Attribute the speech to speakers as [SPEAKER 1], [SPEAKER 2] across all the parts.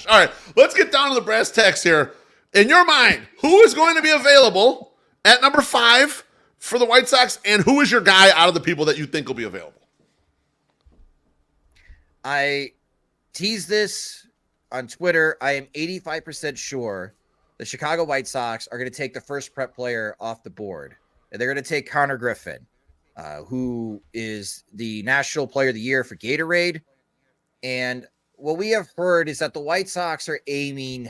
[SPEAKER 1] All right, let's get down to the brass tacks here. In your mind, who is going to be available at number 5 for the White Sox, and who is your guy out of the people that you think will be available?
[SPEAKER 2] I tease this on Twitter. I am 85% sure the Chicago White Sox are going to take the first prep player off the board. And they're going to take Connor Griffin, who is the National Player of the Year for Gatorade. And what we have heard is that the White Sox are aiming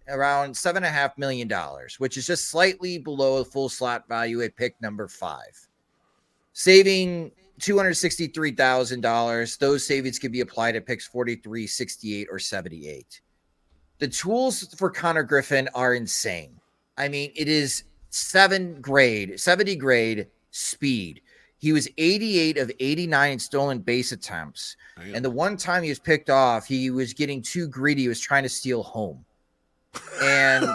[SPEAKER 2] around $7.5 million, which is just slightly below the full slot value at pick number 5. Saving $263,000. Those savings can be applied at picks 43, 68, or 78. The tools for Connor Griffin are insane. I mean, it is 70 grade speed. He was 88 of 89 in stolen base attempts. And the one time he was picked off, he was getting too greedy. He was trying to steal home. And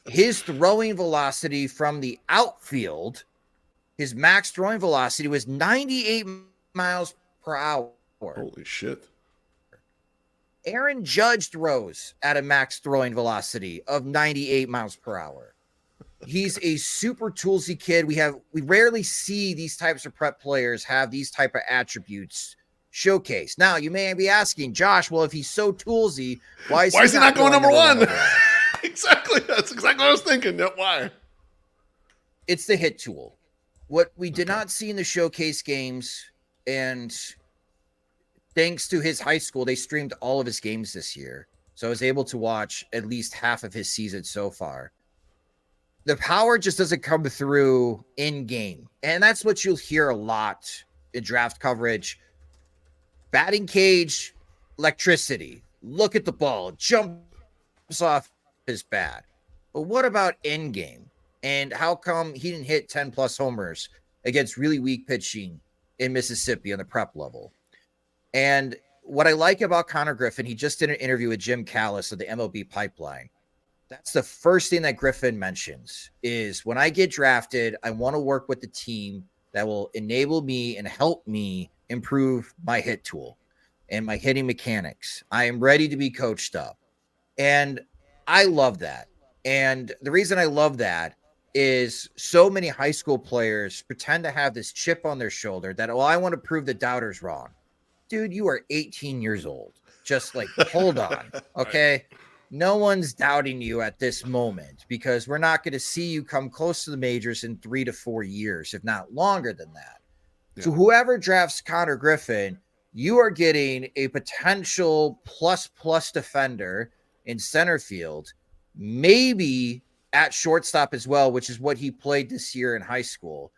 [SPEAKER 2] his throwing velocity from the outfield, his max throwing velocity was 98 miles per hour.
[SPEAKER 1] Holy shit.
[SPEAKER 2] Aaron Judge throws at a max throwing velocity of 98 miles per hour. He's a super toolsy kid. We rarely see these types of prep players have these type of attributes showcased. Now, you may be asking, Josh, well, if he's so toolsy, why is he not going number one?
[SPEAKER 1] Exactly. That's exactly what I was thinking. Why?
[SPEAKER 2] It's the hit tool. What we did not see in the showcase games, and thanks to his high school, they streamed all of his games this year. So I was able to watch at least half of his season so far. The power just doesn't come through in game. And that's what you'll hear a lot in draft coverage. Batting cage, electricity. Look at the ball. Jumps off his bat. But what about in game? And how come he didn't hit 10 plus homers against really weak pitching in Mississippi on the prep level? And what I like about Connor Griffin, he just did an interview with Jim Callis of the MLB Pipeline. That's the first thing that Griffin mentions is when I get drafted, I want to work with the team that will enable me and help me improve my hit tool and my hitting mechanics. I am ready to be coached up. And I love that. And the reason I love that is so many high school players pretend to have this chip on their shoulder that, I want to prove the doubters wrong. Dude, you are 18 years old. Just like, hold on. Okay. No one's doubting you at this moment because we're not going to see you come close to the majors in 3 to 4 years, if not longer than that. Yeah. So whoever drafts Connor Griffin, you are getting a potential plus defender in center field, maybe at shortstop as well, which is what he played this year in high school.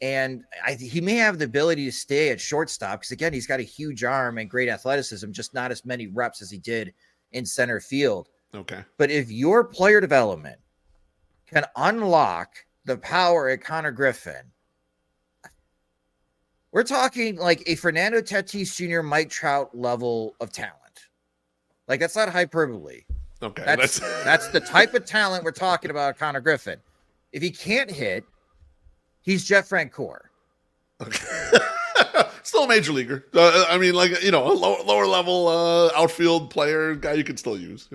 [SPEAKER 2] And he may have the ability to stay at shortstop because, again, he's got a huge arm and great athleticism, just not as many reps as he did in center field.
[SPEAKER 1] Okay.
[SPEAKER 2] But if your player development can unlock the power at Connor Griffin, we're talking like a Fernando Tatis Jr., Mike Trout level of talent. Like, that's not hyperbole.
[SPEAKER 1] Okay.
[SPEAKER 2] That's the type of talent we're talking about, Connor Griffin. If he can't hit, he's Jeff Francoeur.
[SPEAKER 1] Okay. Still a major leaguer. I mean, like, a lower level outfield player, guy you could still use,